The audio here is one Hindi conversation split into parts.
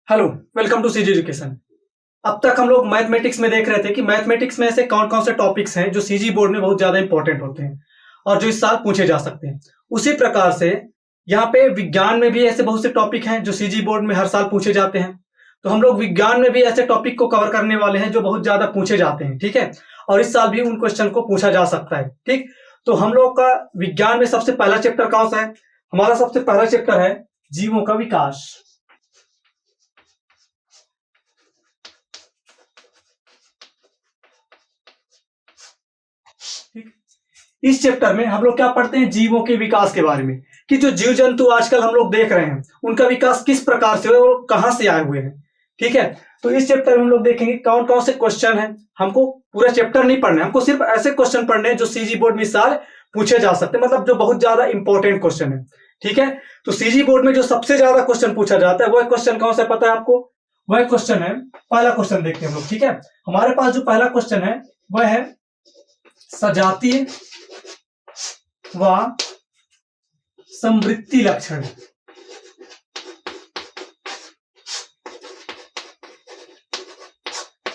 Hello, welcome to CG education. अब तक हम लोग मैथमेटिक्स में देख रहे थे कि मैथमेटिक्स में ऐसे कौन कौन से टॉपिक्स हैं जो सीजी बोर्ड में बहुत ज्यादा इंपॉर्टेंट होते हैं और जो इस साल पूछे जा सकते हैं। उसी प्रकार से यहाँ पे विज्ञान में भी ऐसे बहुत से टॉपिक हैं जो सीजी बोर्ड में हर साल पूछे जाते हैं। तो हम लोग विज्ञान में भी ऐसे टॉपिक को कवर करने वाले हैं जो बहुत ज्यादा पूछे जाते हैं, ठीक है। और इस साल भी उन क्वेश्चन को पूछा जा सकता है, ठीक। तो हम लोग का विज्ञान में सबसे पहला चैप्टर कौन सा है? हमारा सबसे पहला चैप्टर है जीवों का विकास। इस चैप्टर में हम लोग क्या पढ़ते हैं? जीवों के विकास के बारे में, कि जो जीव जंतु आजकल हम लोग देख रहे हैं उनका विकास किस प्रकार से हुआ और कहां से आए हुए हैं, ठीक है। तो इस चैप्टर में हम लोग देखेंगे कौन कौन से क्वेश्चन हैं। हमको पूरा चैप्टर नहीं पढ़ना है, हमको सिर्फ ऐसे क्वेश्चन पढ़ने हैं जो सीजी बोर्ड में इस साल पूछे जा सकते हैं, मतलब जो बहुत ज्यादा इंपॉर्टेंट क्वेश्चन है, ठीक है। तो सीजी बोर्ड में जो सबसे ज्यादा क्वेश्चन पूछा जाता है वह क्वेश्चन कौन सा पता है आपको? वह क्वेश्चन है, पहला क्वेश्चन देखते हैं हम लोग, ठीक है। हमारे पास जो पहला क्वेश्चन है वह है सजातीय व समवृत्ति लक्षण।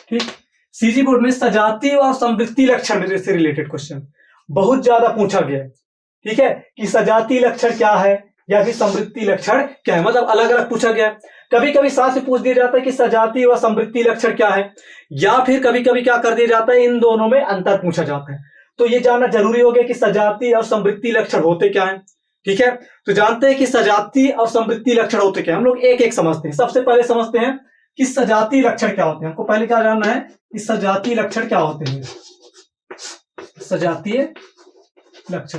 ठीक, सीजी बोर्ड में सजातीय व समवृत्ति लक्षण से रिलेटेड क्वेश्चन बहुत ज्यादा पूछा गया है, ठीक है। कि सजातीय लक्षण क्या है या फिर समवृत्ति लक्षण क्या है, मतलब अलग अलग पूछा गया है। कभी कभी साथ में पूछ दिया जाता है कि सजातीय व समवृत्ति लक्षण क्या है, या फिर कभी कभी क्या कर दिया जाता है, इन दोनों में अंतर पूछा जाता है। तो ये जानना जरूरी हो गया कि सजातीय और समवृत्ति लक्षण होते क्या है, ठीक है। तो जानते हैं कि सजातीय और समवृत्ति लक्षण होते क्या है। हम लोग एक एक समझते हैं। सबसे पहले समझते हैं कि सजातीय लक्षण क्या होते हैं। हमको पहले क्या जानना है कि सजातीय लक्षण क्या होते हैं। सजातीय लक्षण,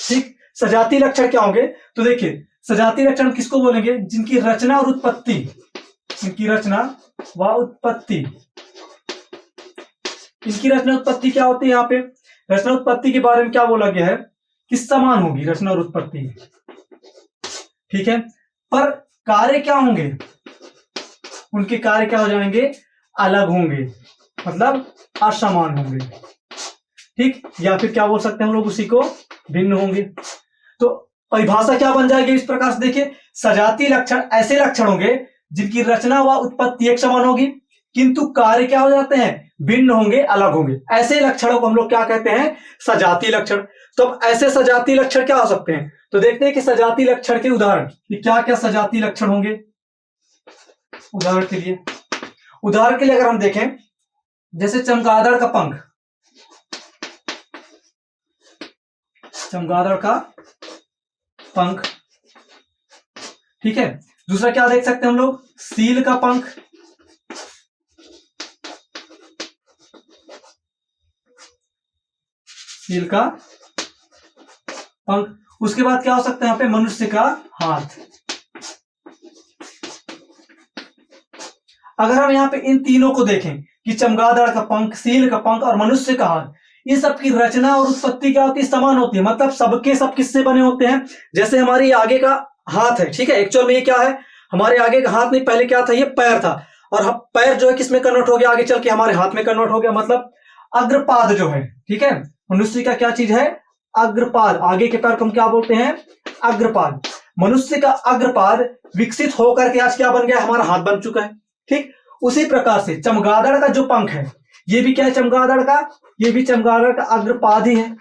ठीक। सजातीय लक्षण क्या होंगे? तो देखिए, सजातीय लक्षण किसको बोलेंगे? जिनकी रचना और उत्पत्ति, इनकी रचना व उत्पत्ति, इनकी रचना उत्पत्ति क्या होती है? यहाँ पे रचना उत्पत्ति के बारे में क्या बोला गया है कि समान होगी रचना और उत्पत्ति, ठीक है। पर कार्य क्या होंगे? उनके कार्य क्या हो जाएंगे? अलग होंगे, मतलब असमान होंगे, ठीक। या फिर क्या बोल सकते हैं हम लोग उसी को? भिन्न होंगे। तो परिभाषा क्या बन जाएगी इस प्रकार से? देखिए, सजातीय लक्षण ऐसे लक्षण होंगे जिनकी रचना व उत्पत्ति एक समान होगी, किंतु कार्य क्या हो जाते हैं? भिन्न होंगे, अलग होंगे। ऐसे लक्षणों को हम लोग क्या कहते हैं? सजातीय लक्षण। तो अब ऐसे सजातीय लक्षण क्या हो सकते हैं? तो देखते हैं कि सजातीय लक्षण के उदाहरण कि क्या क्या सजातीय लक्षण होंगे। उदाहरण के लिए अगर हम देखें, जैसे चमगादड़ का पंख, चमगादड़ का पंख, ठीक है। दूसरा क्या देख सकते हैं हम लोग? सील का पंख, सील का पंख। उसके बाद क्या हो सकता है? यहाँ पे मनुष्य का हाथ। अगर हम यहाँ पे इन तीनों को देखें कि चमगादड़ का पंख, सील का पंख और मनुष्य का हाथ, इन सब की रचना और उत्पत्ति क्या होती है? समान होती है। मतलब सबके सब किससे बने होते हैं? जैसे हमारी आगे का हाथ है, ठीक है। एक्चुअल में ये क्या है? हमारे आगे का हाथ नहीं, पहले क्या था? ये पैर था, और पैर जो है किसमें कन्वर्ट हो गया? आगे चल के हमारे हाथ में कन्वर्ट हो गया। मतलब अग्रपाद जो है, ठीक है। मनुष्य का क्या चीज है? अग्रपाद। आगे के पैर को हम क्या बोलते हैं? अग्रपाद। मनुष्य का अग्रपाद विकसित होकर के आज क्या बन गया? हमारा हाथ बन चुका है, ठीक। उसी प्रकार से चमगादड़ का जो पंख है, ये भी क्या है? चमगादड़ का, ये भी चमगादड़ का अग्रपाद ही है,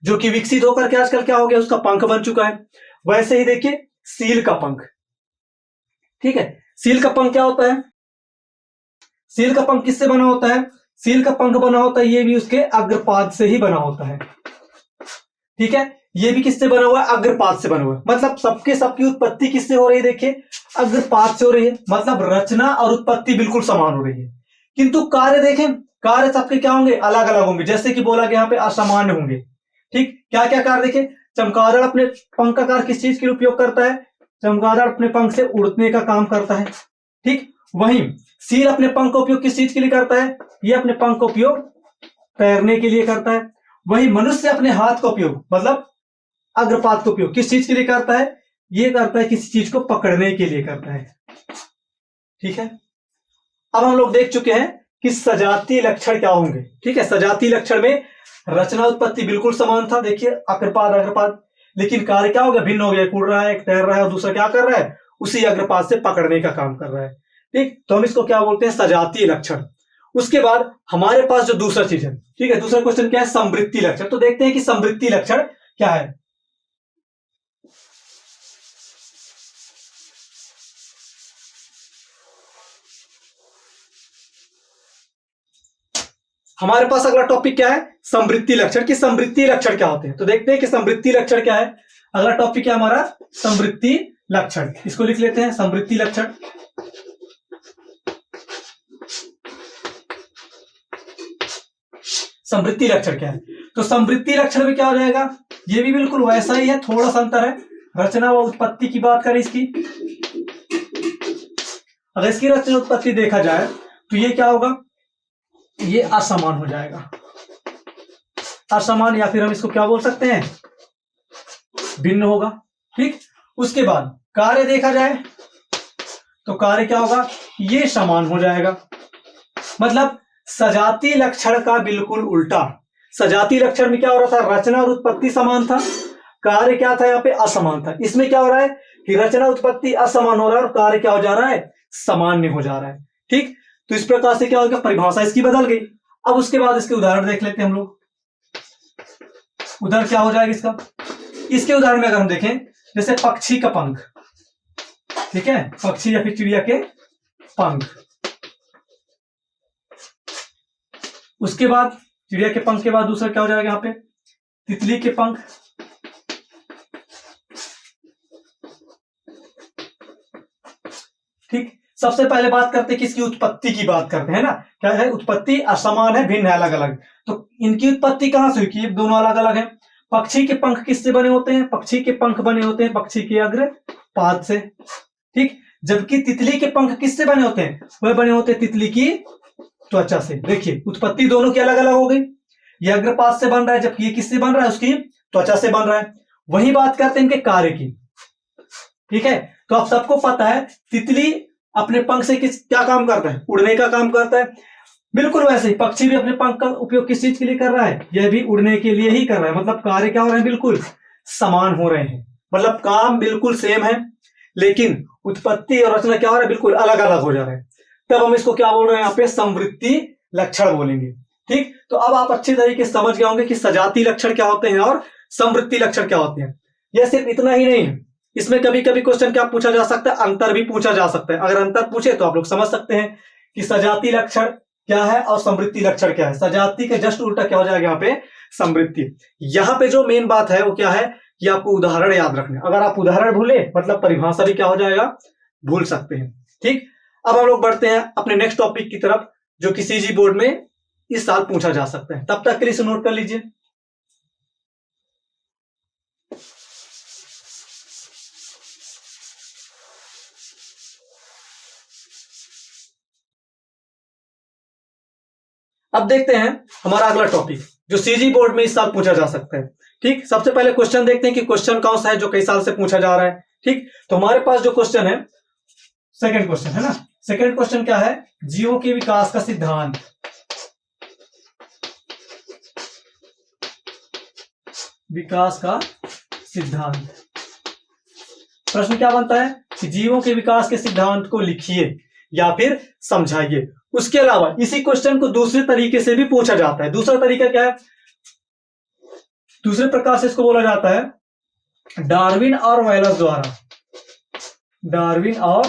जो कि विकसित होकर के आजकल क्या हो गया? उसका पंख बन चुका है। वैसे ही देखिए सील का पंख, ठीक है। सील का पंख क्या होता है? सील का पंख किससे बना होता है? सील का पंख बना होता है, ये भी उसके अग्रपाद से ही बना होता है, ठीक है। ये भी किससे बना हुआ है? अग्रपाद से बना हुआ है। मतलब सबके सबकी उत्पत्ति किससे हो रही है? देखिए, अग्रपाद से हो रही है। मतलब रचना और उत्पत्ति बिल्कुल समान हो रही है, किंतु कार्य देखें, कार्य सबके क्या होंगे? अलग अलग होंगे। जैसे कि बोला गया यहाँ पे असामान्य होंगे, ठीक। क्या क्या कार्य देखें? चमगादड़ अपने पंख का कार्य किस चीज के लिए उपयोग करता है? चमगादड़ अपने पंख से उड़ने का काम करता है, ठीक। वहीं सील अपने पंख का उपयोग किस चीज के लिए करता है? ये अपने पंख का उपयोग तैरने के लिए करता है। वही मनुष्य अपने हाथ का उपयोग, मतलब अग्रपाद का उपयोग किस चीज के लिए करता है? ये करता है किसी चीज को पकड़ने के लिए करता है, ठीक है। अब हम लोग देख चुके हैं कि सजातीय लक्षण क्या होंगे, ठीक है। सजातीय लक्षण में रचना उत्पत्ति बिल्कुल समान था, देखिए अग्रपाद अग्रपाद। लेकिन कार्य क्या हो गया? भिन्न हो गया। एक उड़ रहा है, एक तैर रहा है, और दूसरा क्या कर रहा है? उसी अग्रपाद से पकड़ने का काम कर रहा है। ठीक, तो हम इसको क्या बोलते हैं, सजातीय लक्षण। उसके बाद हमारे पास जो दूसरा चीज है, ठीक है, दूसरा क्वेश्चन क्या है, समवृत्ति लक्षण। तो देखते हैं कि समवृत्ति लक्षण क्या है। हमारे पास अगला टॉपिक क्या है, समवृत्ति लक्षण। कि समवृत्ति लक्षण क्या होते हैं, तो देखते हैं कि समवृत्ति लक्षण क्या है। अगला टॉपिक क्या है हमारा, समवृत्ति लक्षण। इसको लिख लेते हैं, समवृत्ति लक्षण। समवृत्ति लक्षण क्या है, तो समवृत्ति लक्षण में क्या हो जाएगा, ये भी बिल्कुल वैसा ही है, थोड़ा सा अंतर है। रचना व उत्पत्ति की बात करें इसकी, अगर इसकी रचना उत्पत्ति देखा जाए तो ये क्या होगा, ये असमान हो जाएगा, असमान, या फिर हम इसको क्या बोल सकते हैं, भिन्न होगा। ठीक, उसके बाद कार्य देखा जाए तो कार्य क्या होगा, ये समान हो जाएगा। मतलब सजातीय लक्षण का बिल्कुल उल्टा। सजातीय लक्षण में क्या हो रहा था, रचना और उत्पत्ति समान था, कार्य क्या था, यहाँ पे असमान था। इसमें क्या हो रहा है कि रचना उत्पत्ति असमान हो रहा है और कार्य क्या हो जा रहा है, सामान्य हो जा रहा है। ठीक, तो इस प्रकार से क्या हो गया, परिभाषा इसकी बदल गई। अब उसके बाद इसके उदाहरण देख लेते हैं हम लोग। उदाहरण क्या हो जाएगा इसका, इसके उदाहरण में अगर हम देखें, जैसे पक्षी का पंख, ठीक है, पक्षी या फिर चिड़िया के पंख। उसके बाद चिड़िया के पंख के बाद दूसरा क्या हो जाएगा, यहाँ पे तितली के पंख। ठीक, सबसे पहले बात करते हैं किसकी, उत्पत्ति की बात करते हैं ना। क्या है, उत्पत्ति असमान है, भिन्न है, अलग अलग। तो इनकी उत्पत्ति कहां से हुई कि दोनों अलग अलग हैं। पक्षी के पंख किससे बने होते हैं, पक्षी के पंख बने होते हैं पक्षी के अग्रपाद से। ठीक, जबकि तितली के पंख किससे बने होते हैं, वह बने होते हैं तितली की त्वचा से। देखिए उत्पत्ति दोनों की अलग अलग हो गई, ये अग्रपाद से बन रहा है, जबकि ये किससे बन रहा है, उसकी त्वचा से बन रहा है। वही बात करते हैं इनके कार्य की। ठीक है, तो आप सबको पता है तितली अपने पंख से क्या काम करता है, उड़ने का काम करता है। बिल्कुल वैसे ही पक्षी भी अपने पंख का उपयोग किस चीज के लिए कर रहा है, यह भी उड़ने के लिए ही कर रहा है। मतलब कार्य क्या हो रहे हैं, बिल्कुल समान हो रहे हैं, मतलब काम बिल्कुल सेम है, लेकिन उत्पत्ति और रचना क्या हो रहा है, बिल्कुल अलग अलग हो जा रहे हैं। तब हम इसको क्या बोल रहे हैं, यहाँ पे समवृत्ति लक्षण बोलेंगे। ठीक, तो अब आप अच्छे तरीके से समझ गए होंगे कि सजातीय लक्षण क्या होते हैं और समवृत्ति लक्षण क्या होते हैं। यह सिर्फ इतना ही नहीं है, इसमें कभी कभी क्वेश्चन क्या पूछा जा सकता है, अंतर भी पूछा जा सकता है। अगर अंतर पूछे तो आप लोग समझ सकते हैं कि सजातीय लक्षण क्या है और समवृत्ति लक्षण क्या है। सजातीय के जस्ट उल्टा क्या हो जाएगा, यहाँ पे समवृत्ति। यहाँ पे जो मेन बात है वो क्या है कि आपको उदाहरण याद रखना। अगर आप उदाहरण भूले मतलब परिभाषा भी क्या हो जाएगा, भूल सकते हैं। ठीक, अब हम लोग बढ़ते हैं अपने नेक्स्ट टॉपिक की तरफ, जो कि सीजी बोर्ड में इस साल पूछा जा सकता है। तब तक के लिए इसे नोट कर लीजिए। अब देखते हैं हमारा अगला टॉपिक जो सीजी बोर्ड में इस साल पूछा जा सकता है। ठीक, सबसे पहले क्वेश्चन देखते हैं कि क्वेश्चन कौन सा है जो कई साल से पूछा जा रहा है। ठीक, तो हमारे पास जो क्वेश्चन है, सेकंड क्वेश्चन है ना। सेकंड क्वेश्चन क्या है, जीवों के विकास का सिद्धांत। विकास का सिद्धांत। प्रश्न क्या बनता है कि जीवों के विकास के सिद्धांत को लिखिए या फिर समझाइए। उसके अलावा इसी क्वेश्चन को दूसरे तरीके से भी पूछा जाता है। दूसरा तरीका क्या है, दूसरे प्रकार से इसको बोला जाता है डार्विन और वेलस द्वारा, डार्विन और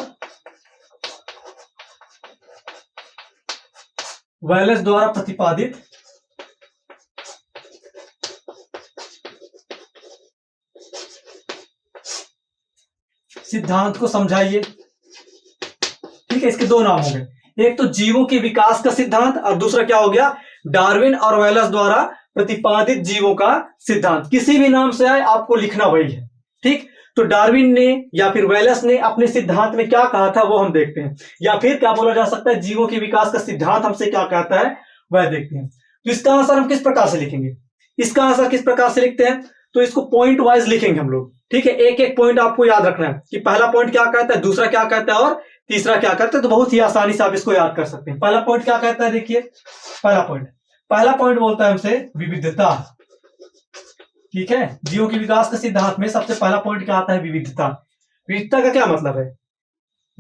वेलस द्वारा प्रतिपादित सिद्धांत को समझाइए। ठीक है, इसके दो नाम हो गए, एक तो जीवों के विकास का सिद्धांत और दूसरा क्या हो गया, डार्विन और वेलस द्वारा प्रतिपादित जीवों का सिद्धांत। किसी भी नाम से आए आपको लिखना वही है। ठीक, तो डार्विन ने या फिर वेलस ने अपने सिद्धांत में क्या कहा था वो हम देखते हैं, या फिर क्या बोला जा सकता है जीवों के विकास का सिद्धांत हमसे क्या कहता है वह देखते हैं। तो इसका आंसर हम किस प्रकार से लिखेंगे, इसका आंसर किस प्रकार से लिखते हैं, तो इसको पॉइंट वाइज लिखेंगे हम लोग। ठीक है, एक एक पॉइंट आपको याद रखना है कि पहला पॉइंट क्या कहता है, दूसरा क्या कहता है और तीसरा क्या कहता है। तो बहुत ही आसानी से आप इसको याद कर सकते हैं। पहला पॉइंट क्या कहता है, देखिए पहला पॉइंट बोलता है हमसे विविधता। ठीक है, जीवों के विकास के सिद्धांत में सबसे पहला पॉइंट क्या आता है, विविधता। विविधता का क्या मतलब है,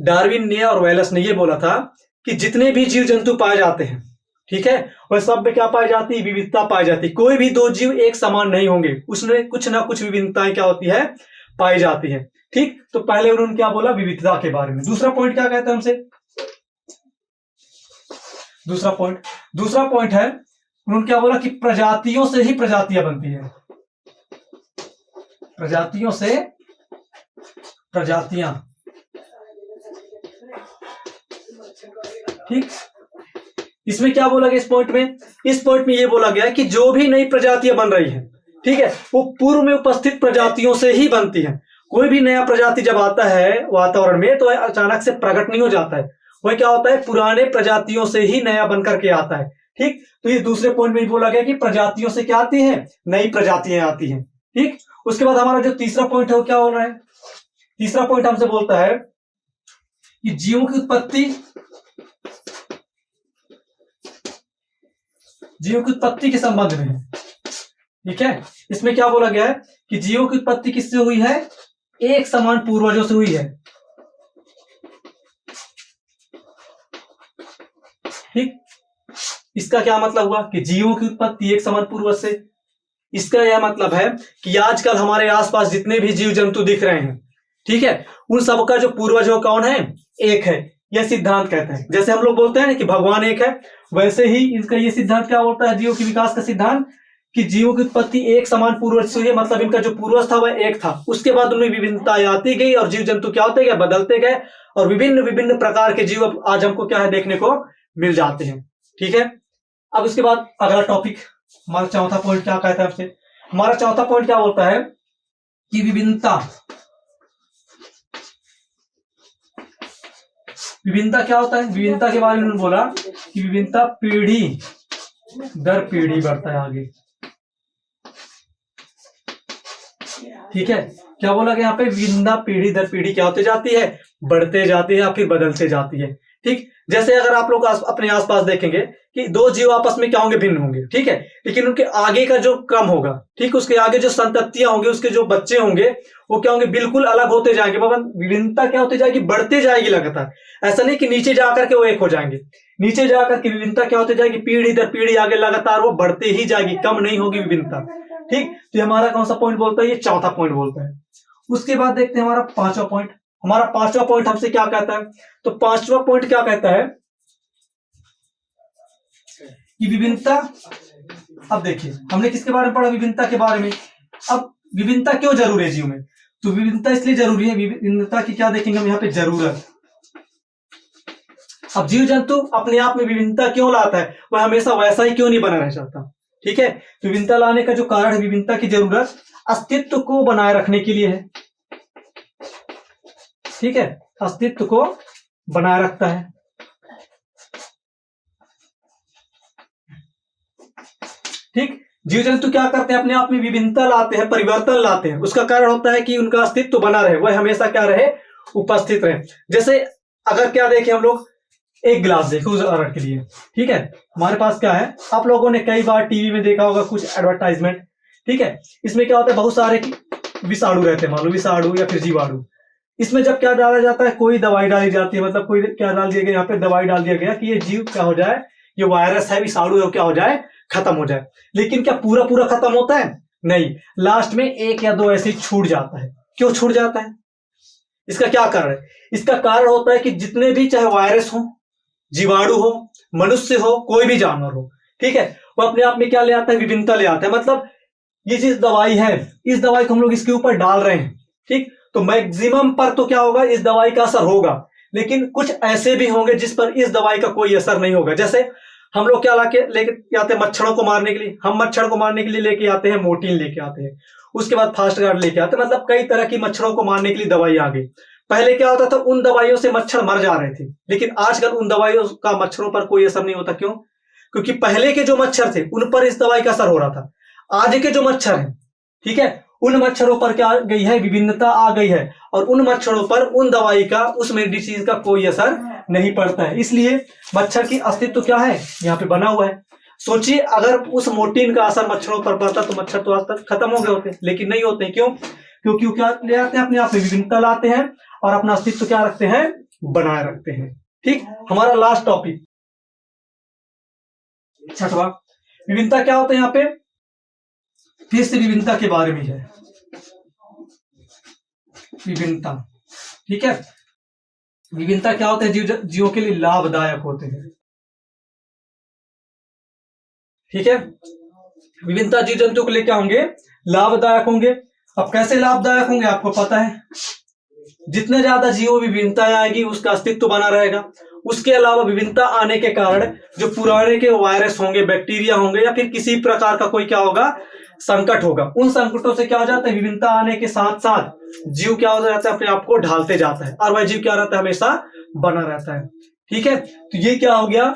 डार्विन ने और वेलस ने ये बोला था कि जितने भी जीव जंतु पाए जाते हैं, ठीक है, वह सब में क्या पाई जाती है? विविधता पाई जाती है। कोई भी दो जीव एक समान नहीं होंगे, उसमें कुछ ना कुछ विभिन्नताएं क्या होती है? पाई जाती है। ठीक, तो पहले उन्होंने क्या बोला? विविधता के बारे में। दूसरा पॉइंट क्या कहता है हमसे? दूसरा पॉइंट है, उन्होंने क्या बोला कि प्रजातियों से ही प्रजातियां बनती है। प्रजातियों से प्रजातियां, ठीक। इसमें क्या बोला गया इस पॉइंट में? इस पॉइंट में ये बोला गया कि जो भी नई प्रजातियां बन रही हैं, ठीक है, वो पूर्व में उपस्थित प्रजातियों से ही बनती है। कोई भी नया प्रजाति जब आता है वातावरण में तो अचानक से प्रकट नहीं हो जाता है, वह क्या होता है? पुराने प्रजातियों से ही नया बनकर के आता है। ठीक, तो ये दूसरे पॉइंट में बोला गया कि प्रजातियों से क्या आती है? नई प्रजातियां आती हैं। ठीक, उसके बाद हमारा जो तीसरा पॉइंट है वो क्या बोल रहा है? तीसरा पॉइंट हमसे बोलता है कि जीवों की उत्पत्ति के संबंध में, ठीक है, इसमें क्या बोला गया है कि जीवों की उत्पत्ति किससे हुई है? एक समान पूर्वजों से हुई है। ठीक, इसका क्या मतलब हुआ कि जीवों की उत्पत्ति एक समान पूर्वज से? इसका यह मतलब है कि आजकल हमारे आसपास जितने भी जीव जंतु दिख रहे हैं, ठीक है, उन सबका जो पूर्वज हो कौन है? एक है। यह सिद्धांत कहता है, जैसे हम लोग बोलते हैं कि भगवान एक है, वैसे ही इनका ये सिद्धांत क्या बोलता है? जीवों के विकास का सिद्धांत, कि जीवों की उत्पत्ति एक समान पूर्वज से हुई है। मतलब इनका जो पूर्वज था वह एक था, उसके बाद उनमें विभिन्नताएं आती गई और जीव जंतु क्या होते गए? बदलते गए, और विभिन्न विभिन्न प्रकार के जीव अब आज हमको क्या है? देखने को मिल जाते हैं। ठीक है, अब उसके बाद अगला टॉपिक, हमारा चौथा पॉइंट क्या कहता है आपसे? हमारा चौथा पॉइंट क्या बोलता है कि विभिन्नता क्या होता है? विभिन्नता के बारे में उन्होंने बोला कि विभिन्नता पीढ़ी दर पीढ़ी बढ़ता है आगे। ठीक है, क्या बोला गया यहाँ पे? विभिन्नता पीढ़ी दर पीढ़ी क्या होती जाती है? बढ़ते जाती है या फिर बदलते जाती है। ठीक, जैसे अगर आप लोग अपने आसपास देखेंगे कि दो जीव आपस में क्या होंगे? भिन्न होंगे, ठीक है, लेकिन उनके आगे का जो क्रम होगा, ठीक, उसके आगे जो संततियां होंगे, उसके जो बच्चे होंगे, वो क्या होंगे? बिल्कुल अलग होते जाएंगे। मतलब विभिन्नता क्या होती जाएगी? बढ़ते जाएगी लगातार। ऐसा नहीं कि नीचे जाकर के वो एक हो जाएंगे, नीचे जाकर के विभिन्नता क्या होती जाएगी? पीढ़ी दर पीढ़ी आगे लगातार वो बढ़ते ही जाएगी, कम नहीं होगी विभिन्नता। ठीक, तो हमारा कौन सा पॉइंट बोलता है? ये चौथा पॉइंट बोलता है। उसके बाद देखते हैं हमारा पांचवा पॉइंट। हमारा पांचवा पॉइंट हमसे क्या कहता है? तो पांचवा पॉइंट क्या कहता है कि विभिन्नता, अब देखिए हमने किसके बारे में पढ़ा? विभिन्नता के बारे में। अब विभिन्नता क्यों जरूरी है जीव में? तो विभिन्नता इसलिए जरूरी है, विभिन्नता की क्या देखेंगे हम यहाँ पे? जरूरत। अब जीव जंतु अपने आप में विभिन्नता क्यों लाता है? वह हमेशा वैसा ही क्यों नहीं बना रह जाता? ठीक है, तो विभिन्नता लाने का जो कारण है, विभिन्नता की जरूरत अस्तित्व को बनाए रखने के लिए है। ठीक है, अस्तित्व को बनाए रखता है। ठीक, जीव जंतु क्या करते हैं? अपने आप में विभिन्नता लाते हैं, परिवर्तन लाते हैं। उसका कारण होता है कि उनका अस्तित्व बना रहे, वह हमेशा क्या रहे? उपस्थित रहे। जैसे अगर क्या देखें हम लोग, एक गिलास देखो उदाहरण के लिए, ठीक है, हमारे पास क्या है? आप लोगों ने कई बार टीवी में देखा होगा कुछ एडवर्टाइजमेंट, ठीक है, इसमें क्या होता है? बहुत सारे विषाणु रहते हैं, मान लो विषाणु या फिर जीवाणु। इसमें जब क्या डाला जाता है? कोई दवाई डाली जाती है, मतलब कोई क्या डाल दिया गया? यहाँ पे दवाई डाल दिया गया कि ये जीव क्या हो जाए, ये वायरस है, विषाणु है, क्या हो जाए? खत्म हो जाए। लेकिन क्या पूरा पूरा खत्म होता है? नहीं, लास्ट में एक या दो ऐसे ही छूट जाता है। क्यों छूट जाता है? इसका क्या कारण है? इसका कारण होता है कि जितने भी, चाहे वायरस हो, जीवाणु हो, मनुष्य हो, कोई भी जानवर हो, ठीक है, वो अपने आप में क्या ले आता है? विभिन्नता ले आता है। मतलब ये चीज दवाई है, इस दवाई को हम लोग इसके ऊपर डाल रहे हैं, ठीक, तो मैक्सिमम पर तो क्या होगा? इस दवाई का असर होगा, लेकिन कुछ ऐसे भी होंगे जिस पर इस दवाई का कोई असर नहीं होगा। जैसे हम लोग क्या लेके आते हैं मच्छरों को मारने के लिए? हम मच्छर को मारने के लिए लेके आते हैं मोर्टीन, लेके आते हैं, उसके बाद फास्ट गार्ड लेके आते हैं। मतलब कई तरह की मच्छरों को मारने के लिए दवाई आ गई। पहले क्या होता था? उन दवाइयों से मच्छर मर जा रहे थे, लेकिन आजकल उन दवाइयों का मच्छरों पर कोई असर नहीं होता। क्यों? क्योंकि पहले के जो मच्छर थे उन पर इस दवाई का असर हो रहा था। आज के जो मच्छर हैं, ठीक है, उन मच्छरों पर क्या आ गई है? विभिन्नता आ गई है, और उन मच्छरों पर उन दवाई का, उस मेडिसिन का कोई असर नहीं पड़ता है। इसलिए मच्छर की अस्तित्व क्या है? यहाँ पे बना हुआ है। सोचिए अगर उस मोर्टीन का असर मच्छरों पर पड़ता तो मच्छर तो आज तक खत्म हो गए होते, लेकिन नहीं होते। क्यों? क्योंकि क्या ले आते हैं? अपने आप में विभिन्नता लाते हैं और अपना अस्तित्व क्या रखते हैं? बनाए रखते हैं। ठीक, हमारा लास्ट टॉपिक छठवां, विभिन्नता क्या होता है यहाँ पे, फिर से विभिन्नता के बारे में है, विभिन्नता। ठीक है, विभिन्नता क्या होता है, जीवों के लिए लाभदायक होते हैं। ठीक है, विभिन्नता जीव जंतु के लिए क्या होंगे, लाभदायक होंगे। अब कैसे लाभदायक होंगे आपको पता है, जितने ज्यादा जीवों विभिन्नताएं आएगी उसका अस्तित्व बना रहेगा। उसके अलावा विभिन्नता आने के कारण जो पुराने के वायरस होंगे, बैक्टीरिया होंगे, या फिर किसी प्रकार का कोई क्या होगा, संकट होगा, उन संकटों से क्या हो जाता है, विभिन्नता आने के साथ साथ जीव क्या हो जाता है, अपने आप को ढालते जाता है, और वह जीव क्या रहता है, हमेशा बना रहता है। ठीक है, तो ये क्या हो गया,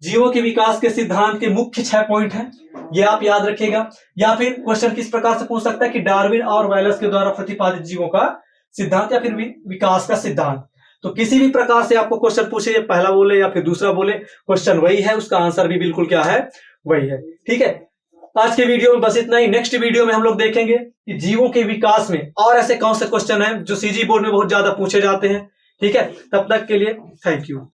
जीवों के विकास के सिद्धांत के मुख्य 6 पॉइंट हैं, ये आप याद रखिएगा। या फिर क्वेश्चन किस प्रकार से पूछ सकता है कि डार्विन और वेलस के द्वारा प्रतिपादित जीवों का सिद्धांत या फिर विकास का सिद्धांत। तो किसी भी प्रकार से आपको क्वेश्चन पूछे, पहला बोले या फिर दूसरा बोले, क्वेश्चन वही है, उसका आंसर भी बिल्कुल क्या है, वही है। ठीक है, आज के वीडियो में बस इतना ही। नेक्स्ट वीडियो में हम लोग देखेंगे कि जीवों के विकास में और ऐसे कौन से क्वेश्चन हैं जो सीजी बोर्ड में बहुत ज्यादा पूछे जाते हैं। ठीक है, तब तक के लिए थैंक यू।